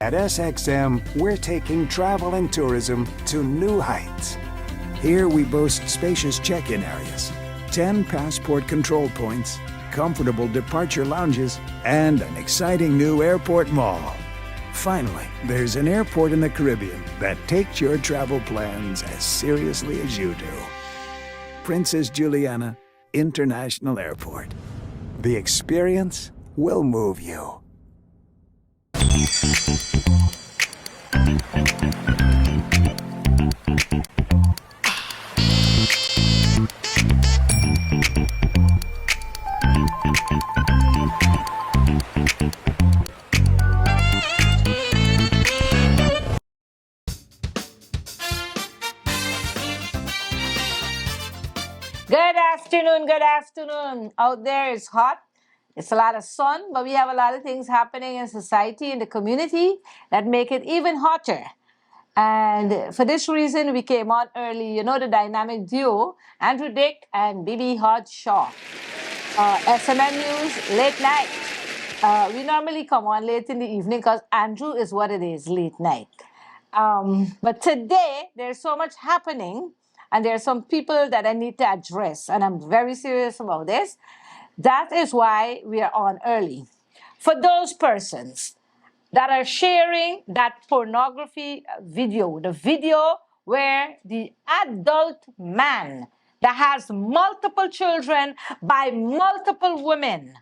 At SXM, we're taking travel and tourism to new heights. Here we boast spacious check-in areas, 10 passport control points, comfortable departure lounges, and an exciting new airport mall. Finally, there's an airport in the Caribbean that takes your travel plans as seriously as you do. Princess Juliana International Airport. The experience will move you. Good afternoon. Out there it's hot. It's a lot of sun, but we have a lot of things happening in society, in the community that make it even hotter. And for this reason, we came on early. You know the dynamic duo, Andrew Dick and Bibi Hodge Shaw. SMN News, late night. We normally come on late in the evening because Andrew is what it is, late night. But today, there's so much happening. And there are some people that I need to address, and I'm very serious about this. That is why we are on early. For those persons that are sharing that pornography video, the video where the adult man that has multiple children by multiple women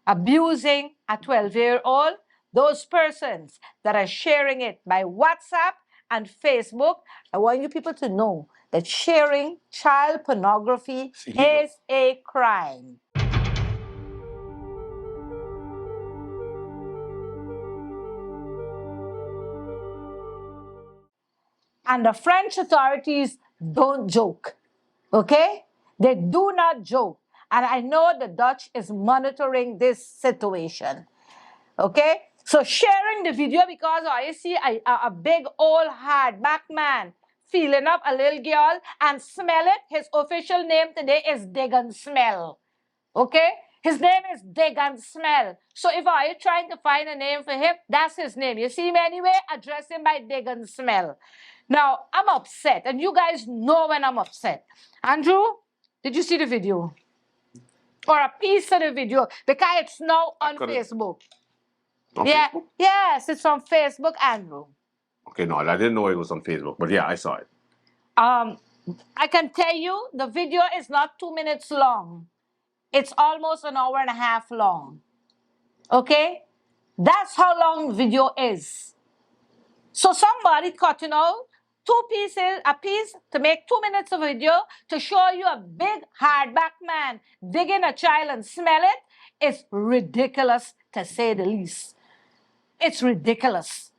abusing a 12-year-old, those persons that are sharing it by WhatsApp and Facebook, I want you people to know that sharing child pornography is a crime. And the French authorities don't joke, okay? They do not joke. And I know the Dutch is monitoring this situation, okay? So sharing the video because you see a big old hardback man feeling up a little girl and smell it. His official name today is Dig and Smell. Okay? His name is Dig and Smell. So if I are trying to find a name for him, that's his name. You see him anyway, address him by Dig and Smell. Now, I'm upset, and you guys know when I'm upset. Andrew, did you see the video? Or a piece of the video? Because it's now on Facebook. On yeah, Facebook? Yes, it's on Facebook, Andrew. Okay, no, I didn't know it was on Facebook, but yeah, I saw it. I can tell you the video is not 2 minutes long. It's almost an hour and a half long. Okay? That's how long the video is. So somebody cut, a piece to make 2 minutes of video to show you a big hardback man digging a child and smell it. It's ridiculous, to say the least. It's ridiculous.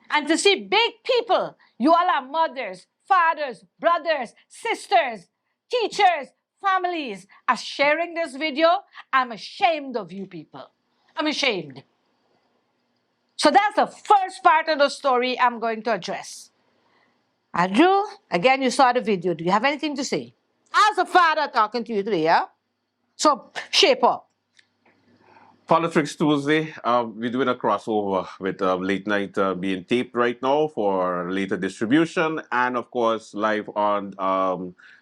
And to see big people, you all are mothers, fathers, brothers, sisters, teachers, families, are sharing this video. I'm ashamed of you people. I'm ashamed. So that's the first part of the story I'm going to address. Andrew, again, you saw the video. Do you have anything to say? As a father talking to you today, yeah? So shape up. Politics Tuesday, we're doing a crossover with late night being taped right now for later distribution, and of course live on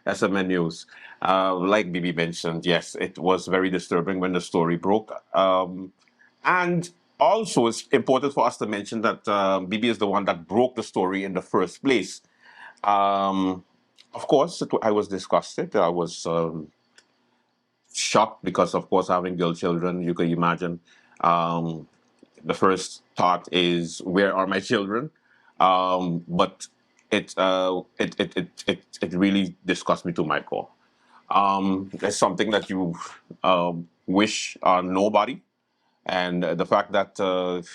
SMN News. Like Bibi mentioned, yes, it was very disturbing when the story broke. And also it's important for us to mention that Bibi is the one that broke the story in the first place. Of course, I was disgusted. I was shocked because, of course, having girl children, you can imagine. The first thought is, where are my children? But it really disgusts me to my core. It's something that you wish on nobody. And the fact that,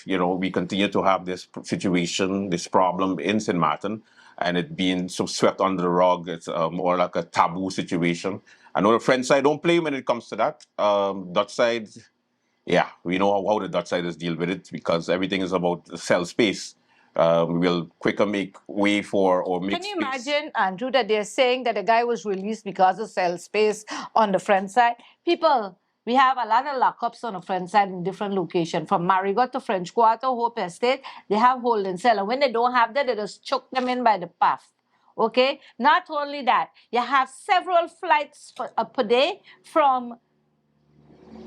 we continue to have this situation, this problem in St. Martin, and it being so swept under the rug, it's more like a taboo situation. I know the French side don't play when it comes to that. Dutch side, yeah, we know how the Dutch siders deal with it because everything is about sell space. We will quicker make way for or make Can you space. imagine, Andrew, that they're saying that the guy was released because of sell space on the French side? People, we have a lot of lockups on the front side in different locations. From Marigot to French Quarter, Hope Estate, they have holding cell. And when they don't have that, they just choke them in by the path. Okay? Not only that, you have several flights per day from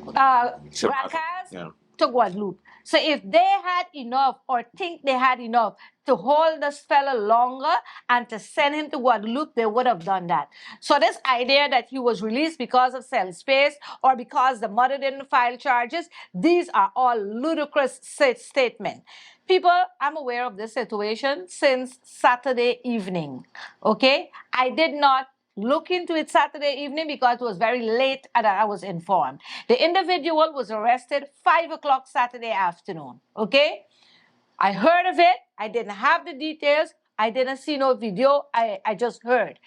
Brancas to Guadeloupe. So if they had enough or think they had enough to hold this fella longer and to send him to Guadeloupe, they would have done that. So this idea that he was released because of cell space or because the mother didn't file charges, these are all ludicrous statements. People, I'm aware of this situation since Saturday evening, okay? I did not look into it Saturday evening because it was very late and I was informed. The individual was arrested 5 o'clock Saturday afternoon, okay? I heard of it. I didn't have the details. I didn't see no video. I just heard.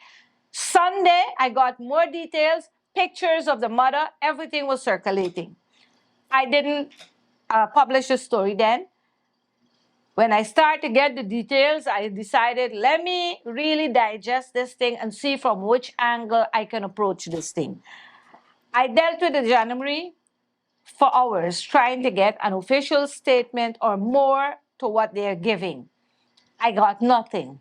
Sunday, I got more details, pictures of the mother. Everything was circulating. I didn't publish a story then. When I started to get the details, I decided, let me really digest this thing and see from which angle I can approach this thing. I dealt with the gendarmerie for hours trying to get an official statement or more to what they're giving. I got nothing.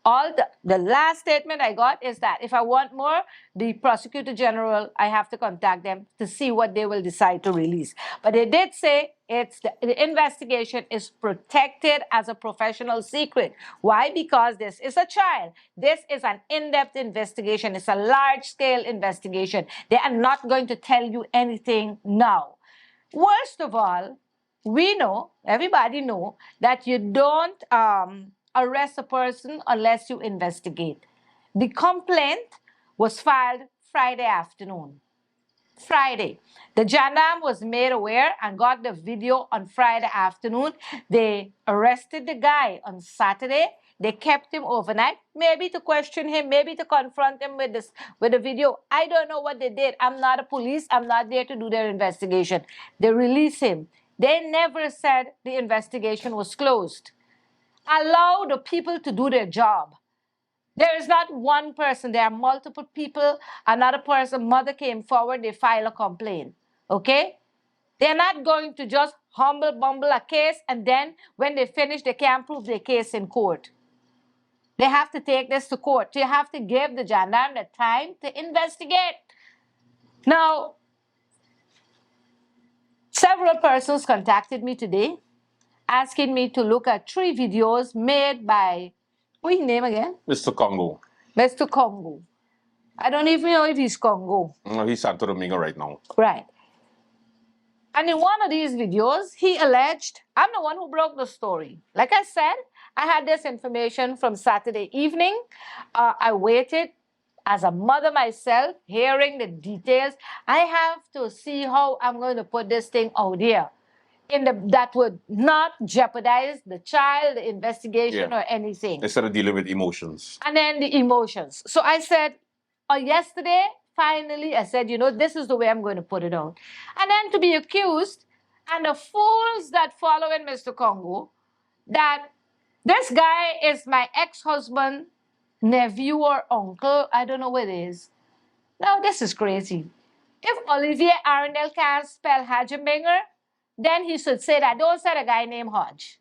All the last statement I got is that if I want more, the prosecutor general, I have to contact them to see what they will decide to release. But they did say the investigation is protected as a professional secret. Why? Because this is a child. This is an in-depth investigation. It's a large-scale investigation. They are not going to tell you anything now. Worst of all, we know, everybody know, that you don't arrest a person unless you investigate. The complaint was filed Friday afternoon. Friday. The gendarme was made aware and got the video on Friday afternoon. They arrested the guy on Saturday. They kept him overnight, maybe to question him, maybe to confront him with the video. I don't know what they did. I'm not a police. I'm not there to do their investigation. They released him. They never said the investigation was closed. Allow the people to do their job. There is not one person. There are multiple people. Another person, mother came forward, they file a complaint. Okay? They're not going to just bumble a case and then when they finish, they can't prove their case in court. They have to take this to court. You have to give the gendarme the time to investigate. Now, several persons contacted me today asking me to look at 3 videos made by, what's his name again? Mr. Congo. Mr. Congo. I don't even know if he's Congo. No, he's Santo Domingo right now. Right. And in one of these videos, he alleged, I'm the one who broke the story. Like I said, I had this information from Saturday evening. I waited as a mother myself, hearing the details. I have to see how I'm going to put this thing out here. That would not jeopardize the child, the investigation, or anything. Instead of dealing with emotions. And then the emotions. So I said, yesterday, finally, I said, this is the way I'm going to put it out. And then to be accused, and the fools that follow in Mr. Congo, that this guy is my ex-husband, nephew, or uncle. I don't know what it is. Now, this is crazy. If Olivier Arundel can't spell Hajimbinger, then he should say that. Don't say a guy named Hodge.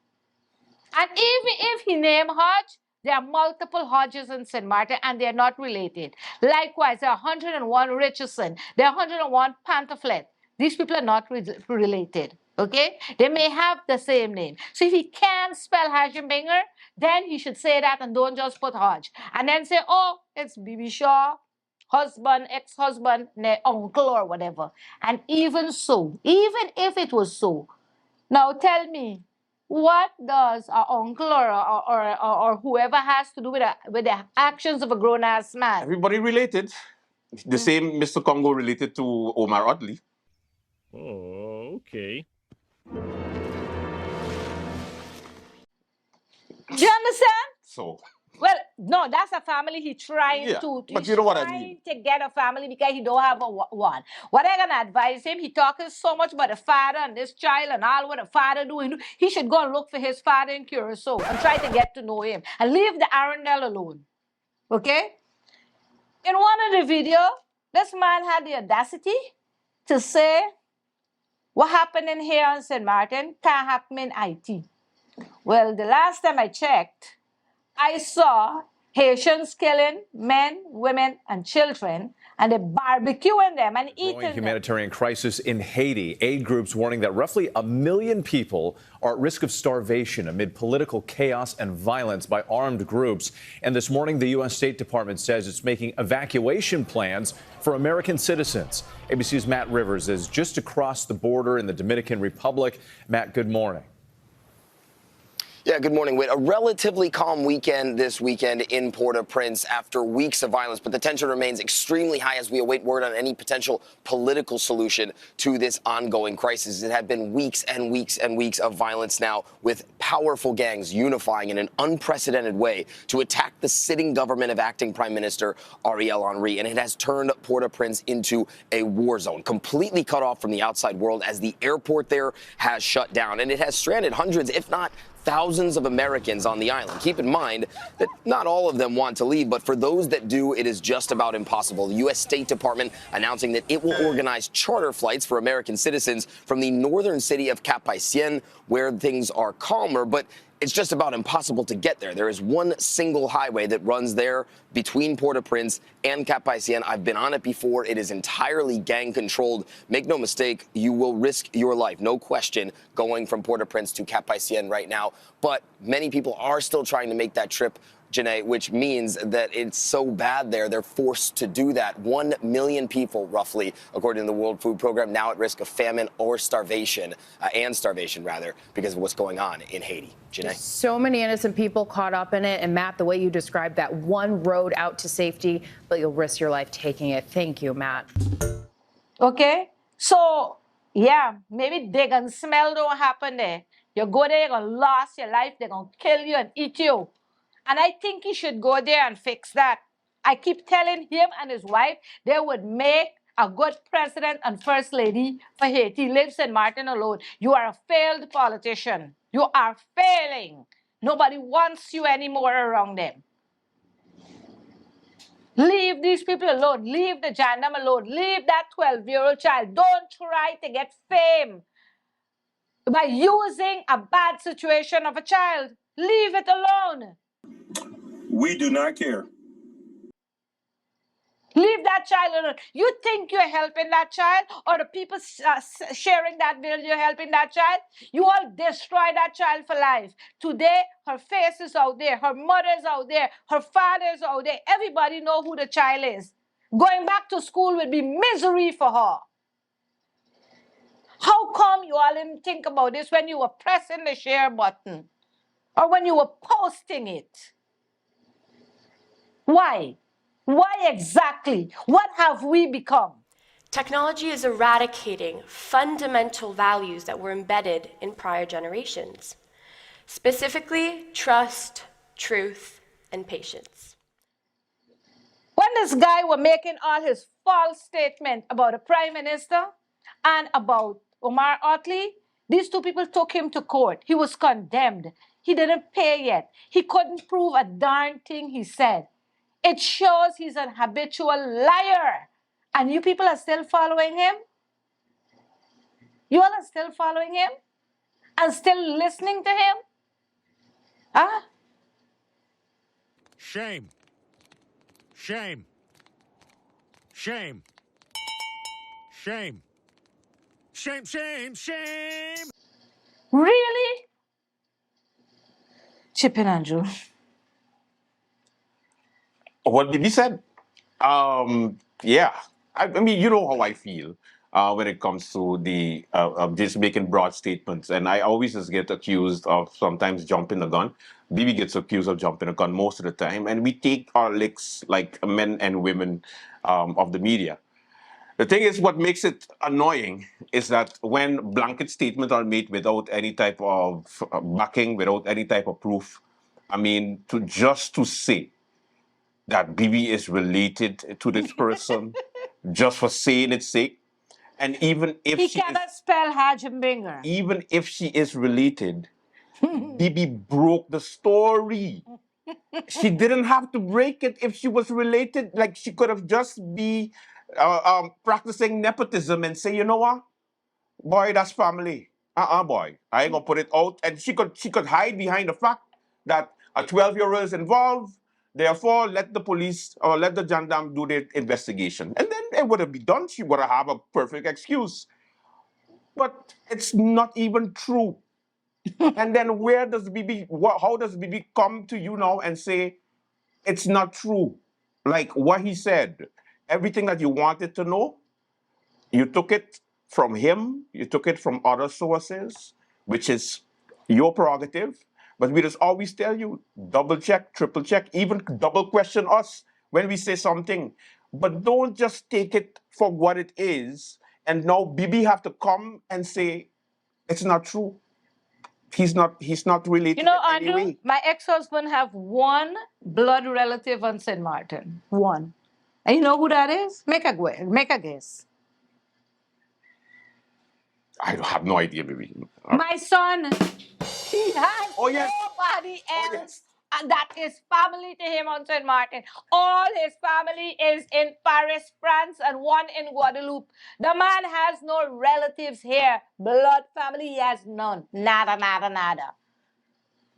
And even if he named Hodge, there are multiple Hodges in St. Martin and they're not related. Likewise, there are 101 Richardson. There are 101 Pantoflet. These people are not related. Okay? They may have the same name. So if he can't spell Hajimbinger, then he should say that and don't just put Hodge. And then say, oh, it's Bibi Shaw, husband, ex-husband, uncle or whatever. And even so, even if it was so, now tell me, what does an uncle or whoever has to do with the actions of a grown-ass man? Everybody related. The same Mr. Congo related to Omar Oddly. Oh, okay. Do you understand? So... Well, no, that's a family he's trying to. But you know what I mean. To get a family because he don't have one. What I'm gonna advise him, he talking so much about the father and this child and all what the father doing. He should go and look for his father in Curacao and try to get to know him and leave the Arundel alone. Okay? In one of the video, this man had the audacity to say what happened in here on St. Martin can't happen in Haiti. Well, the last time I checked, I saw Haitians killing men, women, and children, and they barbecuing them and eating Growing them. humanitarian crisis in Haiti. Aid groups warning that roughly 1 million people are at risk of starvation amid political chaos and violence by armed groups. And this morning, the U.S. State Department says it's making evacuation plans for American citizens. ABC's Matt Rivers is just across the border in the Dominican Republic. Matt, good morning. Yeah, good morning, Whit. A relatively calm weekend this weekend in Port-au-Prince after weeks of violence, but the tension remains extremely high as we await word on any potential political solution to this ongoing crisis. It had been weeks and weeks and weeks of violence now, with powerful gangs unifying in an unprecedented way to attack the sitting government of acting Prime Minister Ariel Henry, and it has turned Port-au-Prince into a war zone, completely cut off from the outside world as the airport there has shut down, and it has stranded hundreds, if not thousands of Americans on the island. Keep in mind that not all of them want to leave, but for those that do, it is just about impossible. The U.S. State Department announcing that it will organize charter flights for American citizens from the northern city of Cap-Haïtien, where things are calmer, but it's just about impossible to get there. There is one single highway that runs there between Port-au-Prince and Cap-Haïtien. I've been on it before. It is entirely gang-controlled. Make no mistake, you will risk your life, no question, going from Port-au-Prince to Cap-Haïtien right now. But many people are still trying to make that trip, Janae, which means that it's so bad there, they're forced to do that. 1 million people, roughly, according to the World Food Program, now at risk of famine or starvation, because of what's going on in Haiti. Janae? So many innocent people caught up in it. And Matt, the way you described that one road out to safety, but you'll risk your life taking it. Thank you, Matt. Okay? So, yeah, maybe they can smell don't happen there. You go there, you're going to lose your life, they're going to kill you and eat you. And I think he should go there and fix that. I keep telling him and his wife they would make a good president and first lady for Haiti. Leave St. Martin alone. You are a failed politician. You are failing. Nobody wants you anymore around them. Leave these people alone. Leave the Jandam alone. Leave that 12-year-old child. Don't try to get fame by using a bad situation of a child. Leave it alone. We do not care. Leave that child alone. You think you're helping that child, or the people sharing that video, you're helping that child? You all destroy that child for life. Today, her face is out there. Her mother's out there. Her father's out there. Everybody know who the child is. Going back to school would be misery for her. How come you all didn't think about this when you were pressing the share button? Or when you were posting it? Why? Why exactly? What have we become? Technology is eradicating fundamental values that were embedded in prior generations, specifically trust, truth, and patience. When this guy was making all his false statements about the Prime Minister and about Omar Otley, these two people took him to court. He was condemned. He didn't pay yet. He couldn't prove a darn thing he said. It shows he's an habitual liar. And you people are still following him? You all are still following him? And still listening to him? Huh? Shame. Shame. Shame. Shame. Shame, shame, shame. Really? Chip in, Andrew. What Bibi said? Yeah. I mean, you know how I feel when it comes to the just making broad statements. And I always just get accused of sometimes jumping the gun. Bibi gets accused of jumping the gun most of the time. And we take our licks like men and women of the media. The thing is, what makes it annoying is that when blanket statements are made without any type of backing, without any type of proof, I mean, to say that Bibi is related to this person just for saying its sake. And even if he cannot spell Hajimbinger. Even if she is related, Bibi broke the story. She didn't have to break it if she was related. Like, she could have just be practicing nepotism and say, you know what, boy, that's family. Boy, I ain't gonna put it out. And she could hide behind the fact that a 12-year-old is involved. Therefore, let the police or let the gendarme do their investigation, and then it would have been done. She would have a perfect excuse. But it's not even true. And then where does BB? How does BB come to you now and say it's not true? Like what he said, everything that you wanted to know, you took it from him, you took it from other sources, which is your prerogative. But we just always tell you, double check, triple check, even double question us when we say something. But don't just take it for what it is. And now BB have to come and say it's not true. He's not related You know, in Andrew, any way. my ex-husband have one blood relative on St. Martin. One. And you know who that is? Make a guess. I have no idea, baby. My son. He has Oh, yes. nobody else. Oh, yes. And that is family to him on St. Martin. All his family is in Paris, France, and one in Guadeloupe. The man has no relatives here. Blood family, he has none. Nada, nada, nada.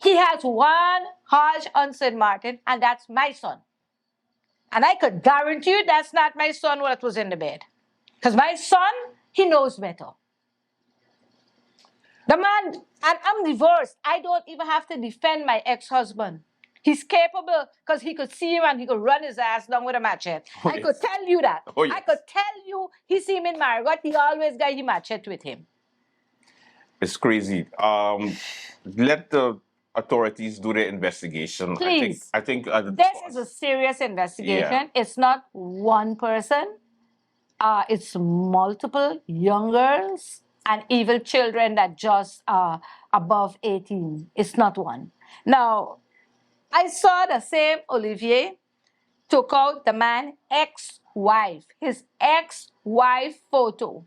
He has one Hajj on St. Martin, and that's my son. And I could guarantee you that's not my son that was in the bed. Because my son, he knows better. The man, and I'm divorced. I don't even have to defend my ex-husband. He's capable because he could see him and he could run his ass down with a machete. Oh, I yes. could tell you that. Oh, yes. I could tell you he see him in Margot. He always got his machete with him. It's crazy. Let the authorities do their investigation. Please. I think This is a serious investigation. Yeah. It's not one person. It's multiple young girls and even children that just are above 18. It's not one. Now, I saw the same Olivier took out the man's ex-wife, his ex-wife photo,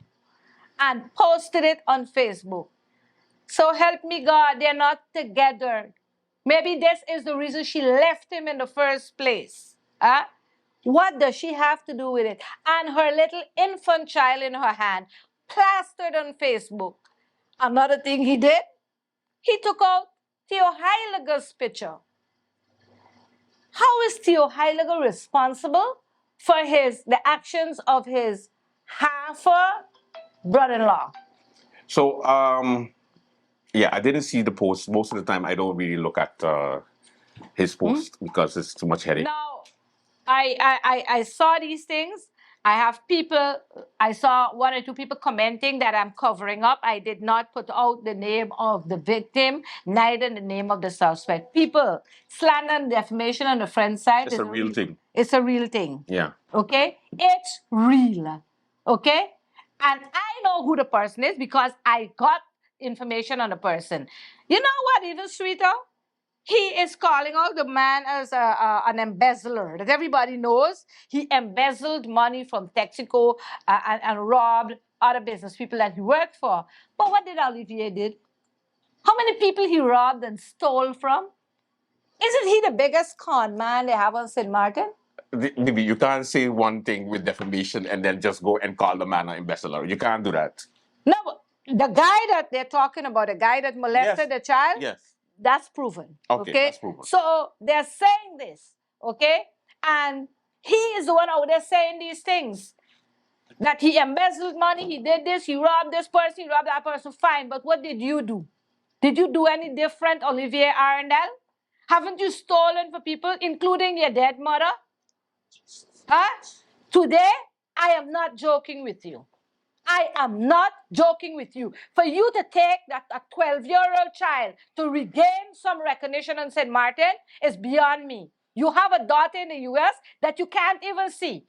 and posted it on Facebook. So help me God, they're not together. Maybe this is the reason she left him in the first place. What does she have to do with it? And her little infant child in her hand, plastered on Facebook. Another thing he did, he took out Theo Heiliger's picture. How is Theo Heiliger responsible for the actions of his half brother-in-law? So, yeah, I didn't see the post. Most of the time, I don't really look at his post because it's too much headache. Now, I saw these things. I saw one or two people commenting that I'm covering up. I did not put out the name of the victim, neither the name of the suspect. People, slander and defamation on the friend side. It's a real thing. It's a real thing. Yeah. Okay? It's real. Okay? And I know who the person is because I got information on the person. You know what, even sweeter? He is calling out the man as an embezzler, that everybody knows. He embezzled money from Texaco and robbed other business people that he worked for. But what did Olivier did? How many people he robbed and stole from? Isn't he the biggest con man they have on St. Martin? Maybe you can't say one thing with defamation and then just go and call the man an embezzler. You can't do that. No, the guy that they're talking about, the guy that molested the child, Yes. that's proven. Okay, that's proven. So they're saying this, okay? And he is the one out there saying these things. That he embezzled money, he did this, he robbed this person, he robbed that person, fine. But what did you do? Did you do any different, Olivier Arundel? Haven't you stolen for people, including your dead mother? Today, I am not joking with you. I am not joking with you. For you to take that a 12-year-old child to regain some recognition on St. Martin is beyond me. You have a daughter in the U.S. that you can't even see.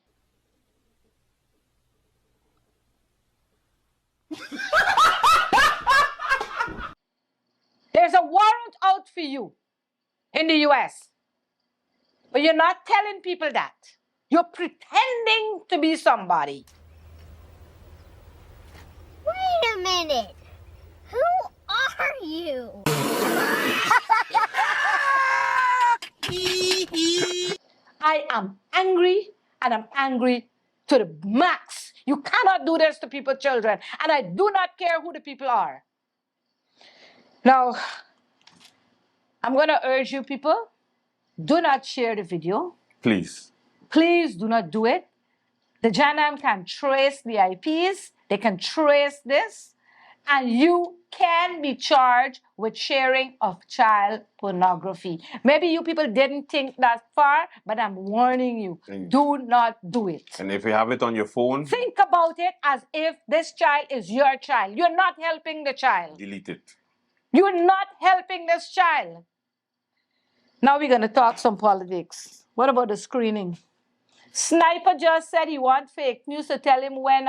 There's a warrant out for you in the U.S. But you're not telling people that. You're pretending to be somebody. Wait a minute. Who are you? I am angry, and I'm angry to the max. You cannot do this to people's children. And I do not care who the people are. Now, I'm going to urge you people, do not share the video. Please. Please do not do it. The Janam can trace the IPs. They can trace this. And you can be charged with sharing of child pornography. Maybe you people didn't think that far, but I'm warning you. Do not do it. And if you have it on your phone, think about it as if this child is your child. You're not helping the child. delete it. You're not helping this child. Now we're going to talk some politics. What about the screening? Sniper just said he wants fake news to tell him when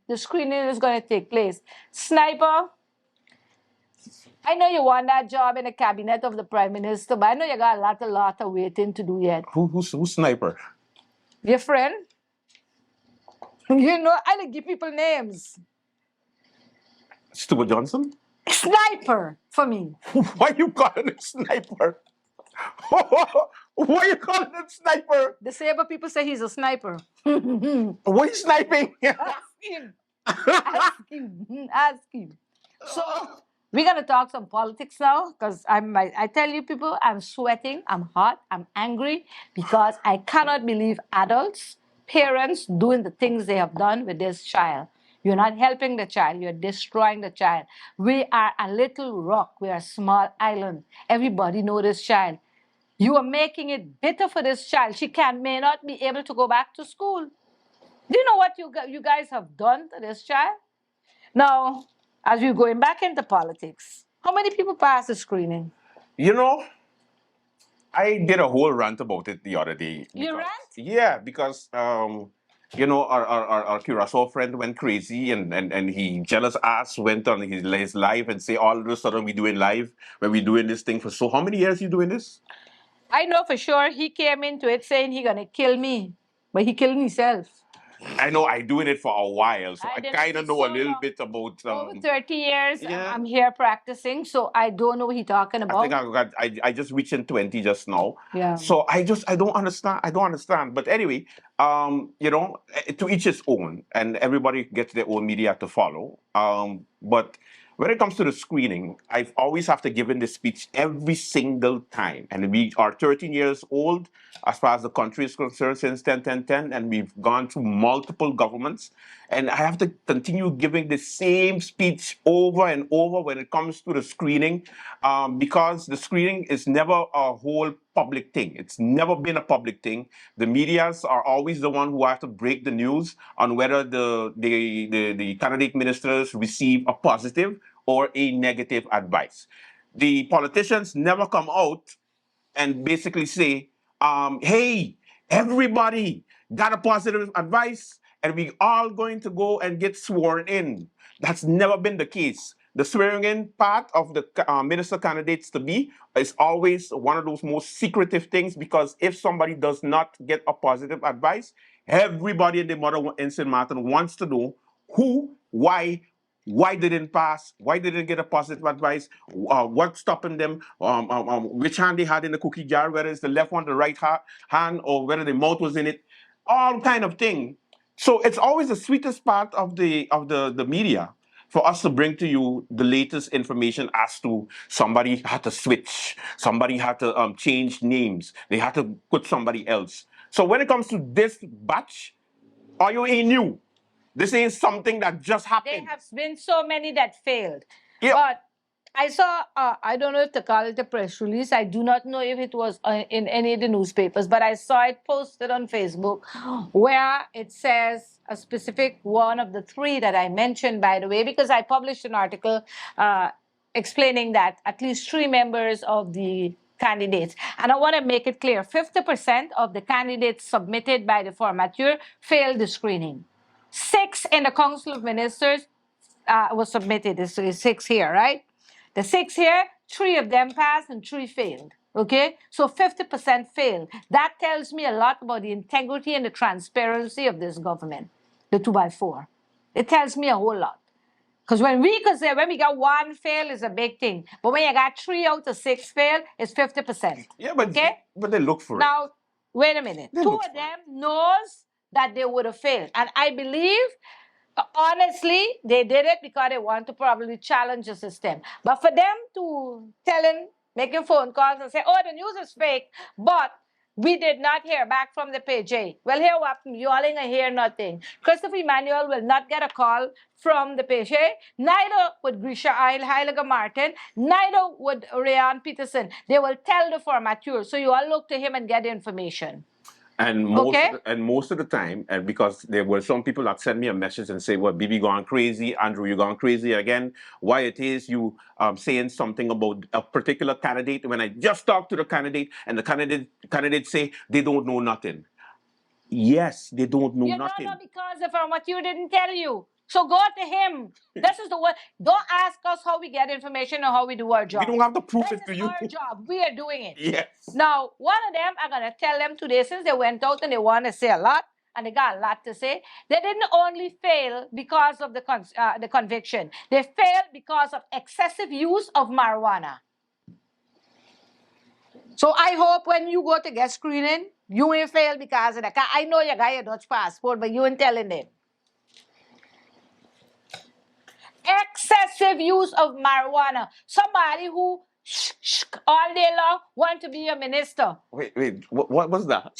the screening is going to take place. Sniper, I know you want that job in the cabinet of the Prime Minister, but I know you got a lot of waiting to do yet. Who's Sniper? Your friend? You know, I don't give people names. Stuart Johnson? Sniper for me. Why you calling him Sniper? Why you calling him Sniper? The Sabre people say he's a sniper. Why you sniping? Ask him. Ask him. Ask him. So we're gonna talk some politics now, because I tell you people, I'm sweating, I'm hot, I'm angry, because I cannot believe adults, parents doing the things they have done with this child. You're not helping the child, you're destroying the child. We are a little rock, we are a small island. Everybody knows this child. You are making it bitter for this child. She may not be able to go back to school. Do you know what you guys have done to this child? Now, as we're going back into politics, how many people passed the screening? You know, I did a whole rant about it the other day. You rant? Yeah, because you know, our Curacao friend went crazy, and he jealous ass went on his live and say all of a sudden we doing live when we doing this thing for so how many years you doing this? I know for sure he came into it saying he gonna kill me, but he killed himself. I know I doing it for a while, so I kind of know so a little long. bit about. Over 30 years, yeah. I'm here practicing, so I don't know what he's talking about. I think I just reached in 20 just now. Yeah. So I don't understand. I don't understand. But anyway, you know, to each his own, and everybody gets their own media to follow. But when it comes to the screening, I always have to give in this speech every single time. And we are 13 years old as far as the country is concerned since 10-10-10, and we've gone through multiple governments. And I have to continue giving the same speech over and over when it comes to the screening, because the screening is never a whole public thing. It's never been a public thing. The medias are always the one who have to break the news on whether the candidate ministers receive a positive or a negative advice. The politicians never come out and basically say, hey, everybody got a positive advice and we all going to go and get sworn in. That's never been the case. The swearing in part of the minister candidates to be is always one of those most secretive things, because if somebody does not get a positive advice, everybody in the mother in St. Martin wants to know who, why they didn't pass, why they didn't get a positive advice, what's stopping them, which hand they had in the cookie jar, whether it's the left one, the right hand, or whether the mouth was in it, all kind of thing. So it's always the sweetest part of the media for us to bring to you the latest information as to somebody had to switch, somebody had to change names, they had to put somebody else. So when it comes to this batch, are you new? This ain't something that just happened. There have been so many that failed. Yep. But I saw, I don't know if to call it a press release. I do not know if it was in any of the newspapers, but I saw it posted on Facebook where it says a specific one of the three that I mentioned, by the way, because I published an article explaining that at least 3 members of the candidates. And I want to make it clear, 50% of the candidates submitted by the formateur failed the screening. 6 in the Council of Ministers was submitted. This is 6 here, right? The 6 here, 3 of them passed and 3 failed. Okay? So 50% failed. That tells me a lot about the integrity and the transparency of this government, the 2x4. It tells me a whole lot. Because when we got 1 fail, it's a big thing. But when you got 3 out of 6 fail, it's 50%. Yeah, but, okay? But they look for it. Now, wait a minute. 2 of them knows that they would have failed. And I believe, honestly, they did it because they want to probably challenge the system. But for them to making phone calls and say, oh, the news is fake, but we did not hear back from the PJ. Well, here what you all ain't gonna hear nothing. Christopher Emmanuel will not get a call from the PJ, neither would Grisha Heiliger Martin, neither would Rayan Peterson. They will tell the formateur. So you all look to him and get the information. And most of the time, and because there were some people that sent me a message and say, well, Bibi gone crazy, Andrew, you gone crazy again. Why it is you saying something about a particular candidate when I just talked to the candidate and the candidate say they don't know nothing. Yes, they don't know nothing. You don't know because the formateur didn't tell you. So go to him. This is the one. Don't ask us how we get information or how we do our job. We don't have to prove it to you. This is our job. We are doing it. Yes. Now, one of them, I'm going to tell them today, since they went out and they want to say a lot, and they got a lot to say, they didn't only fail because of the conviction. They failed because of excessive use of marijuana. So I hope when you go to get screening, you ain't fail because of that. I know you got your Dutch passport, but you ain't telling them. Excessive use of marijuana. Somebody who all day long want to be a minister. Wait, what was that?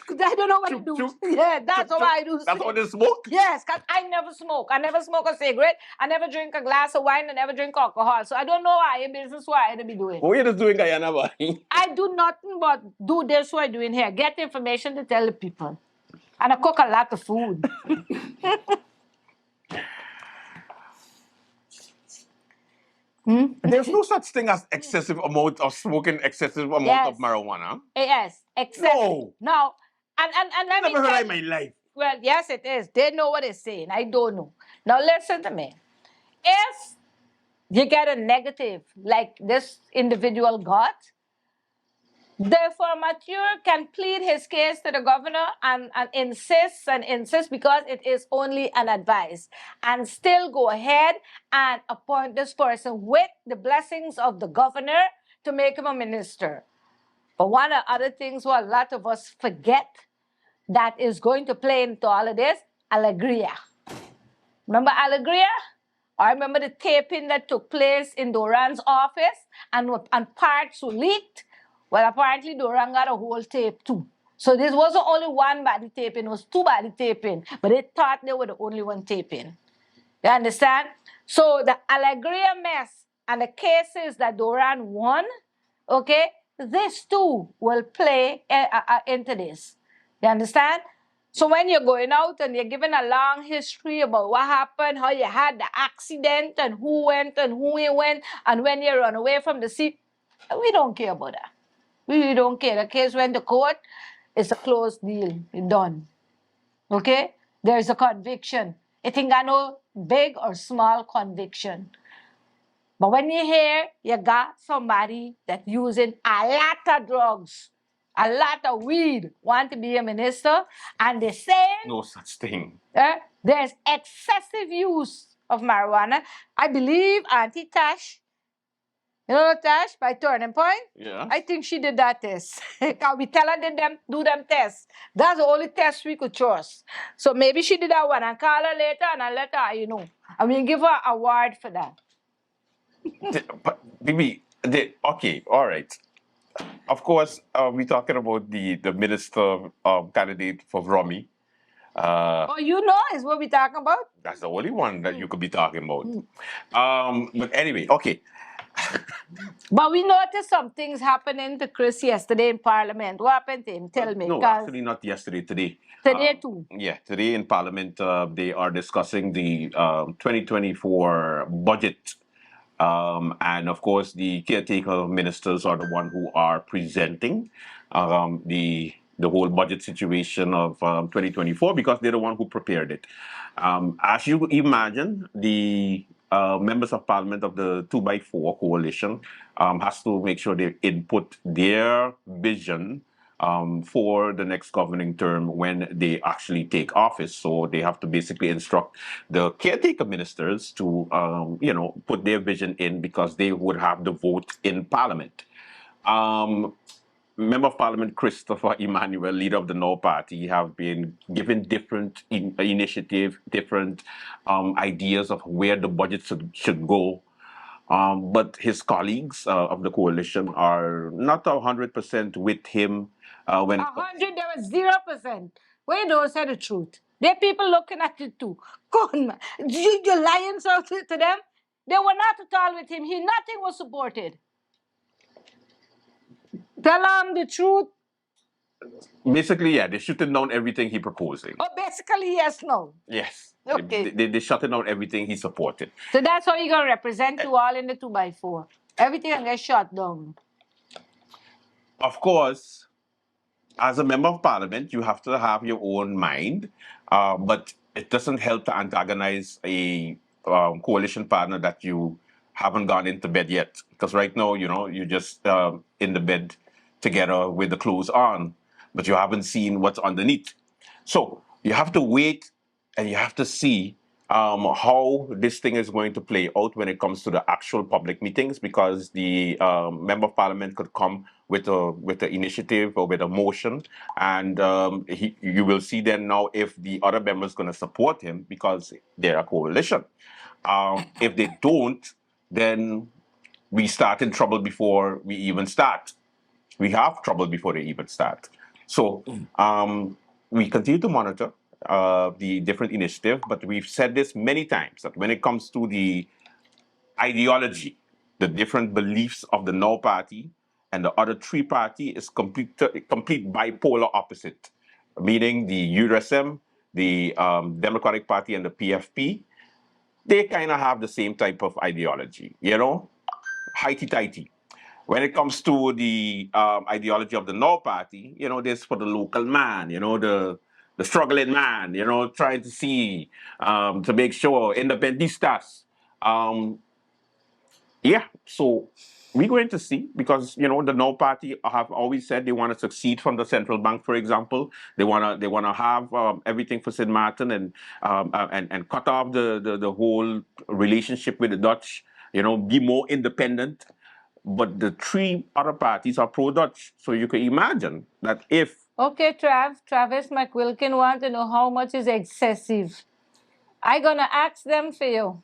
I don't know what to do. Yeah, that's what I do. That's what they smoke? Yes, because I never smoke. I never smoke a cigarette. I never drink a glass of wine. I never drink alcohol. So I don't know why in business what I be doing. What are you just doing, Guyana? I do nothing but do this what I do in here. Get information to tell the people. And I cook a lot of food. There's no such thing as excessive amount of smoking, excessive amount of marijuana. Yes, excessive. No. And let me never heard in my life. Well, yes, it is. They know what it's saying. I don't know. Now listen to me. If you get a negative like this individual got, the formateur can plead his case to the governor and insist because it is only an advice and still go ahead and appoint this person with the blessings of the governor to make him a minister. But one of the other things what a lot of us forget that is going to play into all of this, Alegria. Remember Alegria? I remember the taping that took place in Doran's office and parts were leaked. Well, apparently Doran got a whole tape too. So this wasn't only one body taping, it was two body taping. But they thought they were the only one taping. You understand? So the Alegria mess and the cases that Doran won, okay, this too will play into this. You understand? So when you're going out and you're giving a long history about what happened, how you had the accident and who went and who ain't went, and when you run away from the scene, we don't care about that. We don't care. The case went to court, it's a closed deal. It's done. Okay? There's a conviction. It ain't got no big or small conviction. But when you hear you got somebody that using a lot of drugs, a lot of weed, want to be a minister, and they say no such thing. There's excessive use of marijuana. I believe Auntie Tash, you know Tash, by Turning Point? Yeah. I think she did that test. Because we tell her to do them tests. That's the only test we could trust. So maybe she did that one and call her later and I'll let her, you know. And we'll give her an award for that. But, Bibi, okay, all right. Of course, we're talking about the minister candidate for Romy. Oh, you know is what we're talking about? That's the only one that you could be talking about. But anyway, okay. But we noticed some things happening to Chris yesterday in Parliament. What happened to him? Tell me. No, actually not yesterday, today. Today too? Yeah, today in Parliament, they are discussing the 2024 budget. And of course, the caretaker ministers are the one who are presenting the whole budget situation of 2024 because they're the one who prepared it. As you imagine, the members of Parliament of the 2x4 coalition has to make sure they input their vision for the next governing term when they actually take office. So they have to basically instruct the caretaker ministers to, put their vision in because they would have the vote in Parliament. Member of Parliament Christopher Emmanuel, leader of the No Party, have been given different initiative, different ideas of where the budget should go. But his colleagues of the coalition are not 100% with him when it comes. 100, there was 0%. Well, you don't say the truth. There are people looking at it too. Come on, man. You're lying so to them. They were not at all with him. Nothing was supported. Tell them the truth. Basically, yeah, they shutting down everything he's proposing. Oh, basically, yes, no. Yes. Okay. They shutting down everything he supported. So that's how you're going to represent you all in the 2x4. Everything will get shut down. Of course, as a member of parliament, you have to have your own mind, but it doesn't help to antagonize a coalition partner that you haven't gone into bed yet. Because right now, you're just in the bed together with the clothes on, but you haven't seen what's underneath. So you have to wait and you have to see how this thing is going to play out when it comes to the actual public meetings, because the member of parliament could come with an initiative or with a motion, and you will see then now if the other members going to support him because they're a coalition. If they don't, then we start in trouble before we even start. We have trouble before they even start. So we continue to monitor the different initiatives, but we've said this many times that when it comes to the ideology, the different beliefs of the No Party and the other three party is complete bipolar opposite, meaning the URSM, the Democratic Party, and the PFP. They kind of have the same type of ideology, Haiti-tighty. When it comes to the ideology of the No Party, this for the local man, the struggling man, trying to see, to make sure, independistas. So we're going to see, because, the No Party have always said they want to succeed from the central bank, for example. They want to have everything for St. Martin and cut off the whole relationship with the Dutch, be more independent. But the three other parties are pro-Dutch. So you can imagine that if... Okay, Travis McWilkin want to know how much is excessive. I'm going to ask them for you.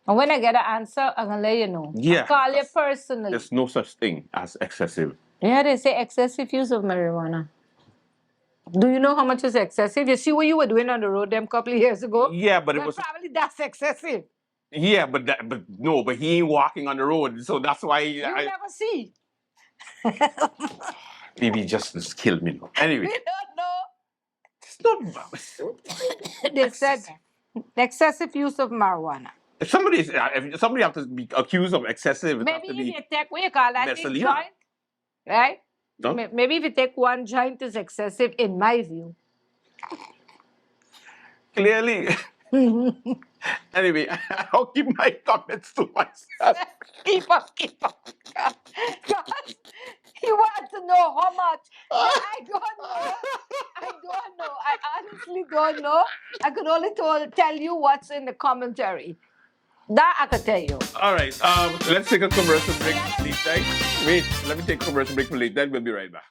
And when I get an answer, I'm going to let you know. Yeah. I'll call you personally. There's no such thing as excessive. Yeah, they say excessive use of marijuana. Do you know how much is excessive? You see what you were doing on the road them couple of years ago? Yeah, but it was... Probably that's excessive. Yeah, but he ain't walking on the road, so that's why... You never see. Maybe just killed me. Anyway. We don't know. It's not... They said excessive use of marijuana. If somebody has to be accused of excessive... Maybe if you take, what you call that, joint, right? No? Maybe if you take one joint is excessive, in my view. Clearly... Anyway, I'll keep my comments to myself. Keep up. God, he wants to know how much. I don't know. I honestly don't know. I could only tell you what's in the commentary. That I could tell you. All right. Let's take a commercial break for late night. Wait, let me take a commercial break for late night. We'll be right back.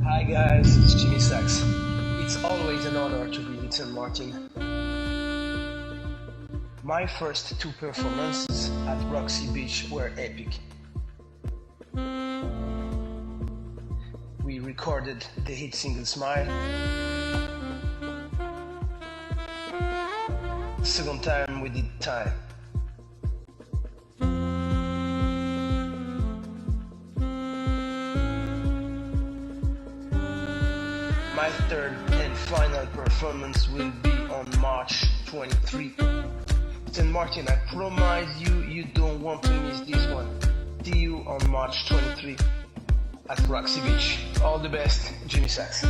Hi guys, it's Jimmy Sachs. It's always an honor to be with St. Martin. My first two performances at Roxy Beach were epic. We recorded the hit single Smile. Second time we did Time. My third and final performance will be on March 23. St. Martin, I promise you, you don't want to miss this one. See you on March 23 at Roxy Beach. All the best, Jimmy Sachs.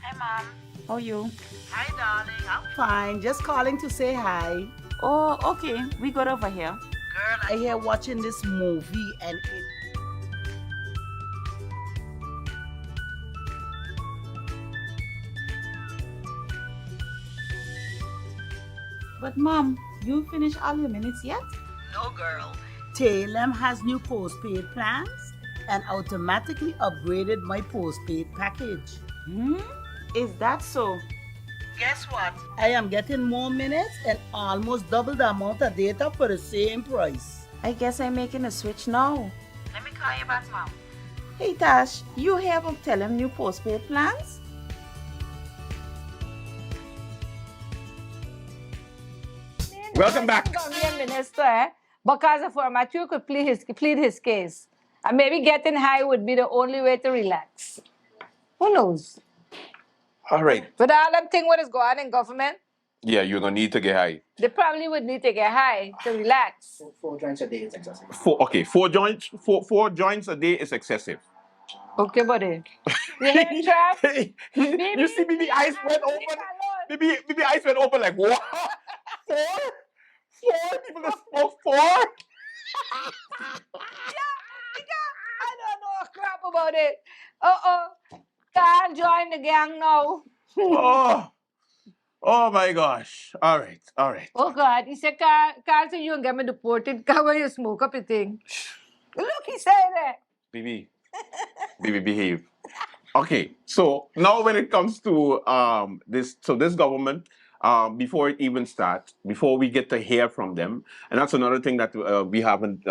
Hi, Mom. How are you? Hi, darling. I'm fine. Just calling to say hi. Oh, okay. We got over here. Girl, I hear watching this movie and it. But, Mom, you finished all your minutes yet? No, girl. Talem has new postpaid plans and automatically upgraded my postpaid package. Is that so? Guess what? I am getting more minutes and almost double the amount of data for the same price. I guess I'm making a switch now. Let me call you back, Mom. Hey, Tash, you hear about Telem new postpaid plans? Welcome back. Minister, because of our Matthew could plead his case. And maybe getting high would be the only way to relax. Who knows? All right. With all them thing what is going on in government, Yeah, you're gonna need to get high. they probably would need to get high to relax. 4 joints a day is excessive. Four joints a day is excessive. Okay, buddy. You hear Trav? You see, BB eyes went open. BB eyes went open like what? Four people that smoke four. I don't know crap about it. Can't join the gang now. Oh my gosh. All right. Oh God, he said, Carl, so you and get me deported. Where you smoke up your thing. Look, he said that. BB, behave. Okay, so now when it comes to this government, before it even starts, before we get to hear from them, and that's another thing that we haven't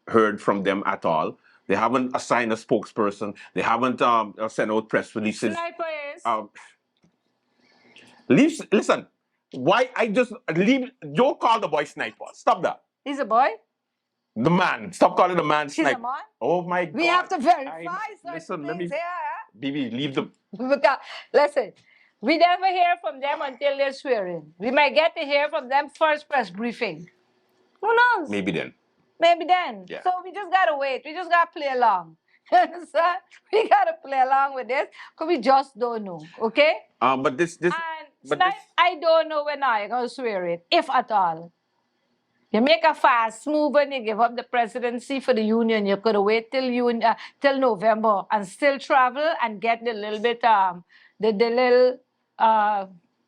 heard from them at all. They haven't assigned a spokesperson. They haven't sent out press releases. Listen, why I just leave? Don't call the boy sniper. Stop that. He's a boy? The man. Stop calling the man She's a sniper. man. Oh my God. We have to verify Listen, certain let me. things here. Bibi, leave the. Because, listen, we never hear from them until they're swearing. We might get to hear from them first press briefing. Who knows? Maybe then. Maybe then. Yeah. So we just gotta wait. We just gotta play along. So we gotta play along with this because we just don't know. Okay? But this. And Snipe, I don't know when I'm gonna swear it, if at all. You make a fast move and you give up the presidency for the union. You could wait till November and still travel and get the little bit the little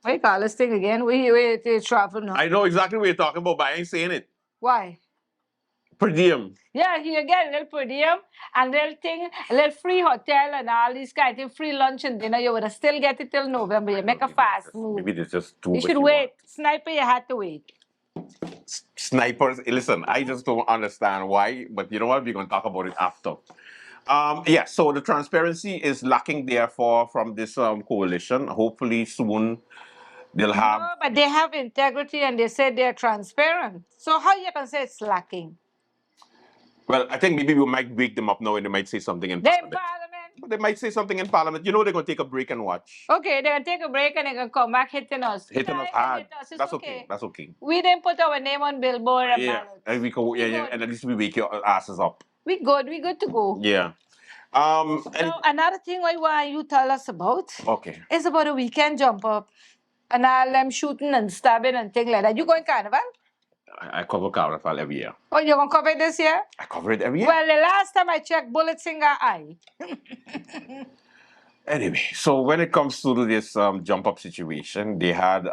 what you call this thing again? We travel now. I know exactly what you're talking about, but I ain't saying it. Why? Per diem. Yeah, you get a little per diem and little thing, a little free hotel and all these kind of things, free lunch and dinner. You would still get it till November. You make a fast move. Maybe it's just too You much. should wait. Sniper, you had to wait. Snipers, listen, I just don't understand why, but you know what? We're going to talk about it after. Yeah, so the transparency is lacking, therefore, from this coalition. Hopefully, soon they'll have. No, but they have integrity and they say they're transparent. So how you can say it's lacking? Well, I think maybe we might wake them up now and they might say something in They're in Parliament. Parliament. But they might say something in Parliament. You know, they're going to take a break and watch. Okay, they're going to take a break and they're going to come back hitting us. Hitting us Hit hard. us. It's That's okay. That's okay. We didn't put our name on billboard and Yeah, ballots. and we go, yeah, and at least we wake your asses up. We good to go. Yeah. So another thing I want you tell us about is about a weekend jump up and all them shooting and stabbing and things like that. You going Carnival? I cover Carnival every year. Oh, you're going to cover it this year? I cover it every year. Well, the last time I checked, bullets in our eye. Anyway, so when it comes to this jump up situation, they had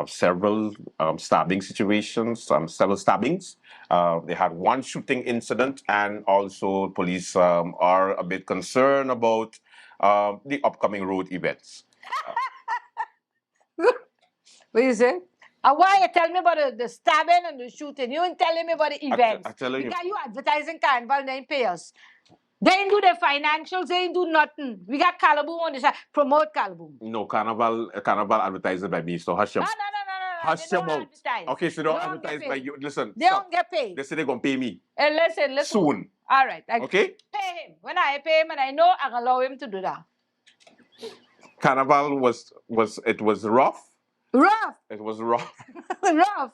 several stabbing situations, several stabbings. They had one shooting incident, and also police are a bit concerned about the upcoming road events. What you say? Why you tell me about the stabbing and the shooting? You ain't telling me about the events. I'm telling you. Because you advertising Carnival, they ain't pay us. They ain't do the financials, they ain't do nothing. We got Calaboom on this side. Promote Calaboom. No, Carnival advertised by me, so hush your mouth. No. Hush your mouth. Okay, so don't advertise by you. Listen. They don't get paid. They say they're going to pay me. Listen. Soon. All right. Okay? Pay him. When I pay him and I know I can allow him to do that. Carnival was rough. Rough. It was rough. Rough.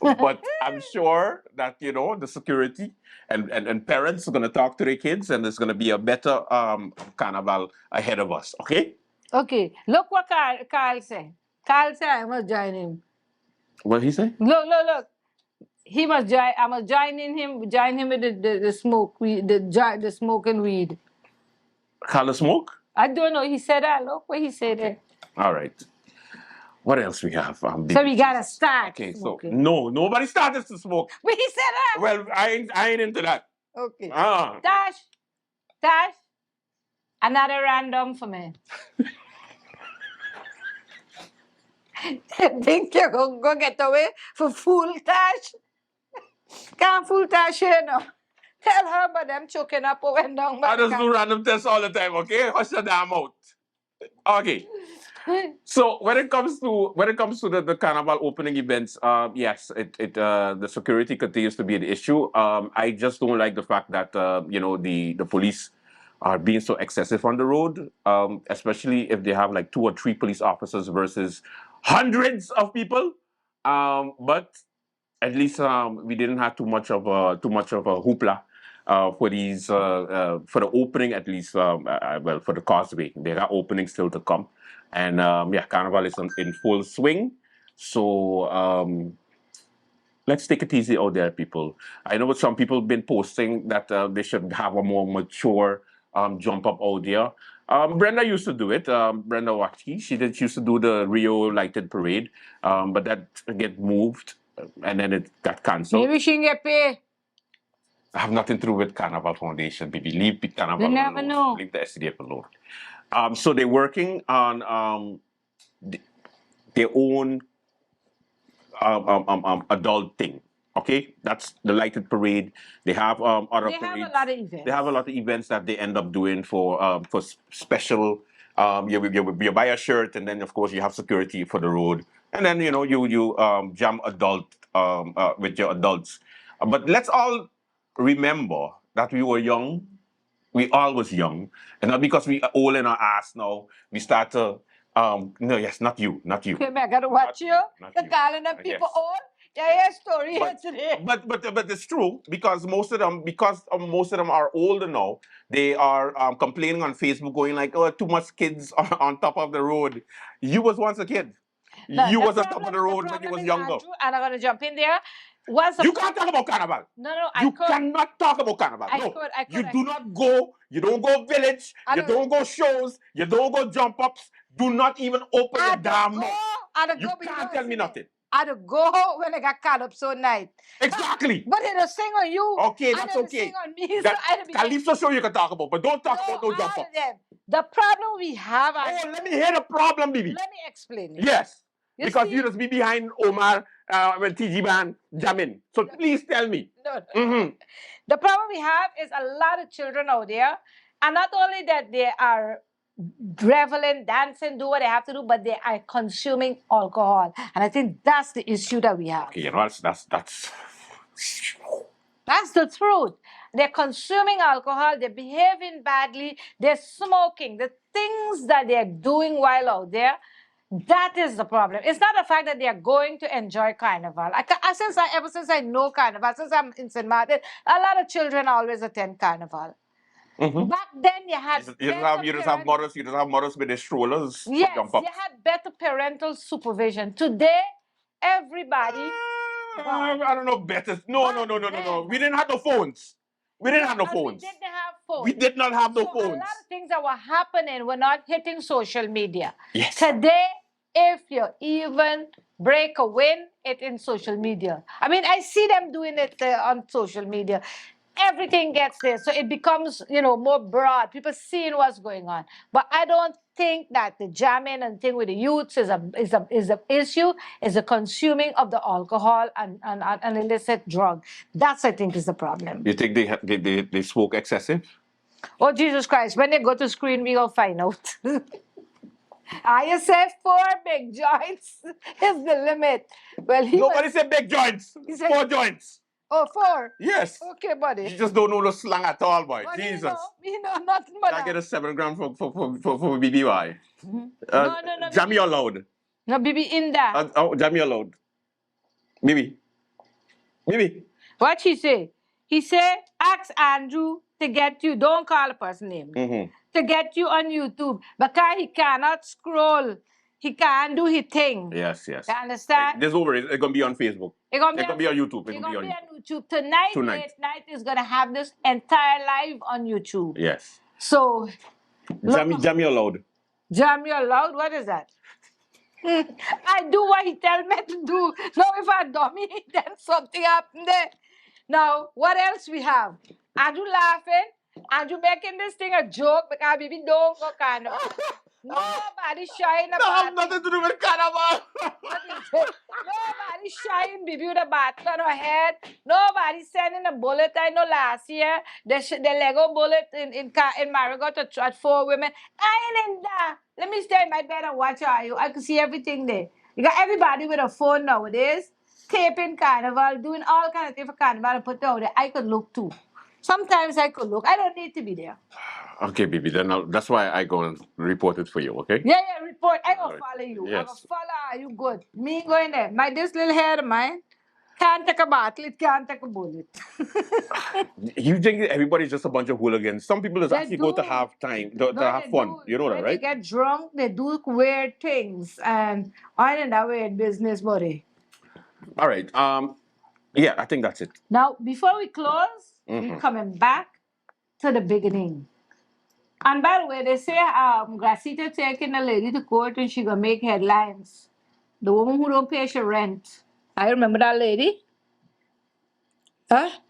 But I'm sure that, you know, the security and parents are going to talk to their kids, and there's going to be a better Carnival ahead of us, okay? Okay. Look what Carl said. Carl said I must join him. What did he say? Look. He must join. I must join him with the smoke, the smoke and weed. Carl smoke? I don't know. He said that. Look what he said there. All right. What else we have? So we gotta start. Okay, smoking. so no, nobody started to smoke. But he said that. Well, I ain't into that. Okay. Tash, another random for me. Think you're gonna go get away for fool Tash? Can't fool Tash here now. Tell her about them choking up or went down. I just do random tests all the time, okay? Hush your damn mouth. Okay. So when it comes to the Carnival opening events, yes, the security continues to be an issue. I just don't like the fact that the police are being so excessive on the road, especially if they have like 2 or 3 police officers versus hundreds of people. But at least we didn't have too much of a hoopla for these for the opening, at least. Well, for the causeway, there are openings still to come. And Carnival is in full swing. So let's take it easy out there, people. I know some people have been posting that they should have a more mature jump up out there. Brenda used to do it. Brenda Watkey, she used to do the Rio lighted parade, but that get moved and then it got cancelled. Maybe she can get paid. I have nothing to do with Carnival Foundation, baby. Leave Carnival You alone. never know. Leave the SCDF alone. So they're working on their own adult thing. Okay, that's the lighted parade. They have other parades. They have a lot of events. They have a lot of events that they end up doing for special. You buy a shirt, and then of course you have security for the road, and then you jam adult with your adults. But let's all remember that we were young. We all was young, and not because we are old in our ass now, we start to no, yes, not you. Okay, I gotta watch you. You're calling them people Yes. old. Yeah, story here today. But it's true because most of them are older now. They are complaining on Facebook, going like, "Oh, too much kids are on top of the road." You was once a kid. You was on top of the road when you was younger. Andrew, and I'm gonna jump in there. You can't talk about Carnival. No, you cannot talk about Carnival. You do not go. You don't go village. You don't go shows. You don't go jump ups. Do not even open the damn mouth. You can't tell me nothing. I'd go when I got caught up so night. Exactly. But it'll sing on you. Okay, that's okay. Sing on me. Calypso show you can talk about, but don't talk about no jump ups. The problem we have. Let me hear the problem, baby. Let me explain it. Yes. Because you just be behind Omar when TG Ban jamming. So please tell me. No. The problem we have is a lot of children out there, and not only that they are reveling, dancing, do what they have to do, but they are consuming alcohol, and I think that's the issue that we have. Okay, you know, That's the truth. They're consuming alcohol, they're behaving badly, they're smoking, the things that they're doing while out there. That is the problem. It's not the fact that they are going to enjoy Carnival. Ever since I know Carnival, since I'm in St. Martin, a lot of children always attend Carnival. Back then, you had you just have mothers with their strollers. Yes, you had better parental supervision. Today, everybody. I don't know better. No. We didn't have no phones. We didn't have no phones. We didn't have phones. We did not have no phones. A lot of things that were happening were not hitting social media. Yes. Today, if you even break a win, it's in social media. I mean, I see them doing it on social media. Everything gets there, so it becomes, more broad. People seeing what's going on. But I don't think that the jamming and thing with the youths is a issue. Is the consuming of the alcohol and illicit drug. That's, I think, is the problem. You think they smoke excessive? Oh, Jesus Christ! When they go to screen, we will find out. I say 4 big joints is the limit. Well, nobody said big joints. He said 4 joints. Oh, 4? Yes. Okay, buddy. You just don't know the slang at all, boy. But Jesus. Me know nothing but I get a 7 gram for BBY. No. Jam your loud. No, Bibi in that. Jam your loud. Bibi. What he say? He say, ask Andrew to get you, don't call a person name, to get you on YouTube. Because he cannot scroll. He can't do his thing. Yes. You understand? This over. It's going to be on Facebook. It's going to be on YouTube. It's going to be on YouTube. Tonight, late night is going to have this entire live on YouTube. Yes. So, jam your loud. Jam your loud? What is that? I do what he tell me to do. Now, if I dummy, then something happened there. Now, what else we have? Andrew laughing. Andrew making this thing a joke because baby don't go Carnival. Nobody shying about it. Nothing to do with Carnival. Nobody shying baby with a bat on her head. Nobody sending a bullet. I know last year the Lego bullet in Marigot at 4 women. I ain't in there. Let me stay in my bed and watch you. I can see everything there. You got everybody with a phone nowadays, taping Carnival, doing all kind of things for Carnival and put it out there. I could look too. Sometimes I could look. I don't need to be there. Okay, baby. Then that's why I go and report it for you, okay? Yeah, report. I gonna follow you. Yes. I'm gonna follow you good. Me going there. This little hair of mine can't take a bottle. It can't take a bullet. You think everybody's just a bunch of hooligans? Some people just actually go to have time, to have fun. You know that, right? They get drunk. They do weird things. And I ain't that weird business, buddy. All right. Yeah, I think that's it. Now, before we close, we're coming back to the beginning. And by the way, they say Gracita taking a lady to court and she gonna make headlines. The woman who don't pay her rent. I remember that lady.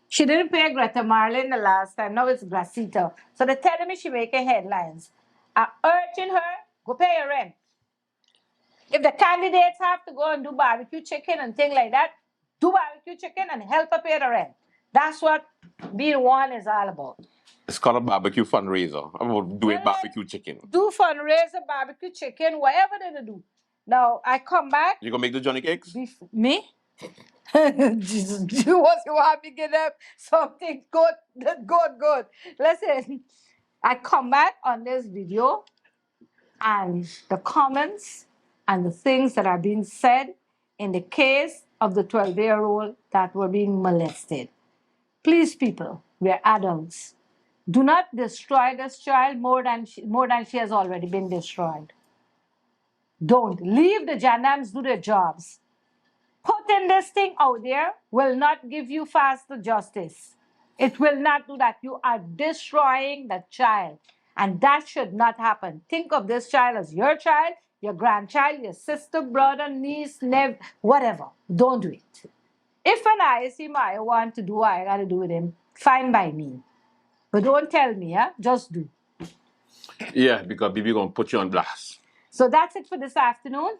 She didn't pay Greta Marlin the last time. Now it's Gracita. So they're telling me she making headlines. I'm urging her, go pay your rent. If the candidates have to go and do barbecue chicken and things like that, do barbecue chicken and help her pay the rent. That's what being one is all about. It's called a barbecue fundraiser. I'm about doing barbecue chicken. Do fundraiser, barbecue chicken, whatever they do. Now, I come back. You gonna make the Johnny cakes? Me? Jesus, you want me to give them something good. Listen, I come back on this video and the comments and the things that are being said in the case of the 12-year-old that were being molested. Please, people, we're adults. Do not destroy this child more than she has already been destroyed. Don't. Leave the gendarmes do their jobs. Putting this thing out there will not give you faster justice. It will not do that. You are destroying the child. And that should not happen. Think of this child as your child, your grandchild, your sister, brother, niece, nephew, whatever. Don't do it. If an I see my want to do what I got to do with him, fine by me. But don't tell me, huh? Just do. Yeah, because Bibi gonna put you on blast. So that's it for this afternoon.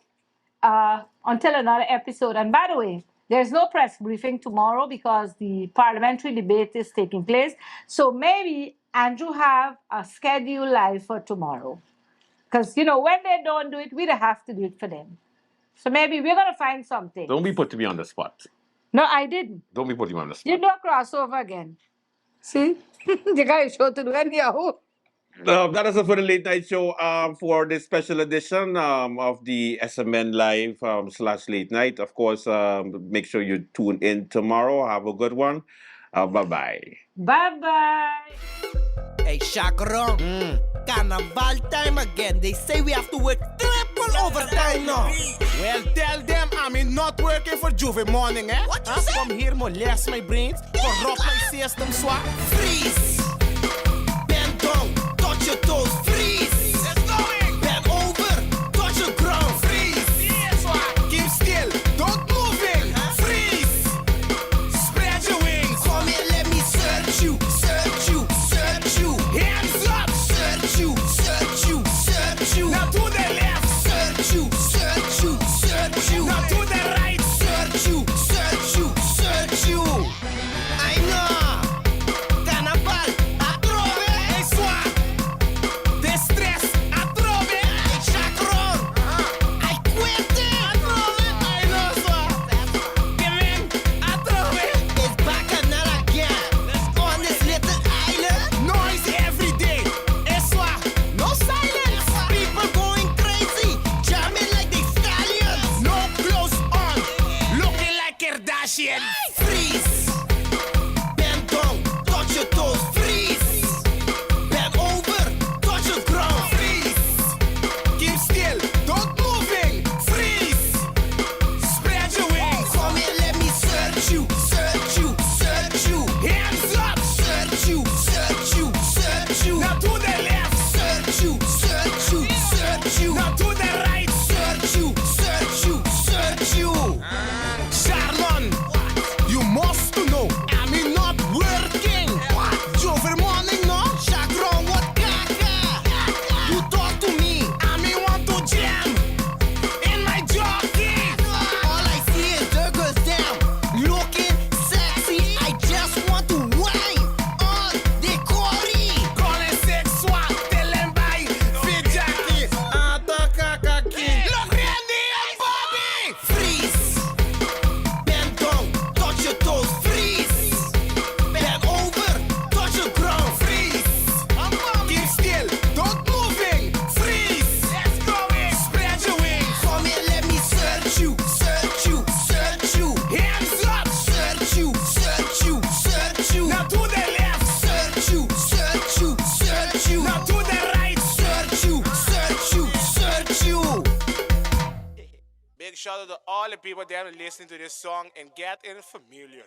Until another episode. And by the way, there's no press briefing tomorrow because the parliamentary debate is taking place. So maybe Andrew have a schedule live for tomorrow. Because, you know, when they don't do it, we don't have to do it for them. So maybe we're going to find something. Don't be putting me on the spot. No, I didn't. Don't be putting me on the spot. You don't cross over again. See? You got a show to do anyhow. That is it for the late night show for this special edition of the SMN Live / late night. Of course, make sure you tune in tomorrow. Have a good one. Bye-bye. Bye-bye. Hey, Chacaron. Carnival time again. They say we have to work triple overtime now. Well, tell them I'm not working for Juve morning, eh? What you say? Come here, molest my brains, corrupt my system, swap. Freeze! Bend down, touch your toes, freeze! Let's go in! Bend over, touch the ground, freeze! Yes, swap! Keep still, don't move in, freeze! Spread your wings, come here, let me search you, search you, search you. Hands up! Search you, search you, search you. Now to the left, search you, search you, search you. Now to the right, search you, search you, search you. I know. Carnival, atrove. Hey, swap. Distress, atrove. Hey, Chacaron. I quit it. Atrove. I know, swap. Give in, atrove. It's back another again. On this little island. Noise every day. No silence! People going crazy, jamming like they stallions. No clothes on, looking like Kardashian. Freeze! Bend down, touch your toes. Freeze! Bend over, touch the ground. Freeze! Keep still, don't move in. Freeze! Spread your wings. Come here, let me search you, search you, search you. Hands up! Search you, search you, search you. Now to the left. Search you, search you, search you. Now to the right, search you, search you, search you. Charlon, you must know I'm not working. Jover morning, no? Chacaron, what caca? You talk to me, I want to jam in my jockey. All I see is the girls down, looking sexy. I just want to whine on the Cory. Calling sex swap, tell them bye. Fit Jackie, Atakakaki. Look, Randy and Bobby. Freeze. Bend down, touch your toes. Freeze. Bend over, touch the ground. Freeze. Keep still, don't move in. Freeze. Let's go in. Spread your wings. Come here, let me search you, search you, search you. Hands up. Search you, search you, search you. Now to the left. Search you, search you, search you. Now to the right. Search you, search you, search you. Big shout out to all the people that are listening to this song and getting familiar.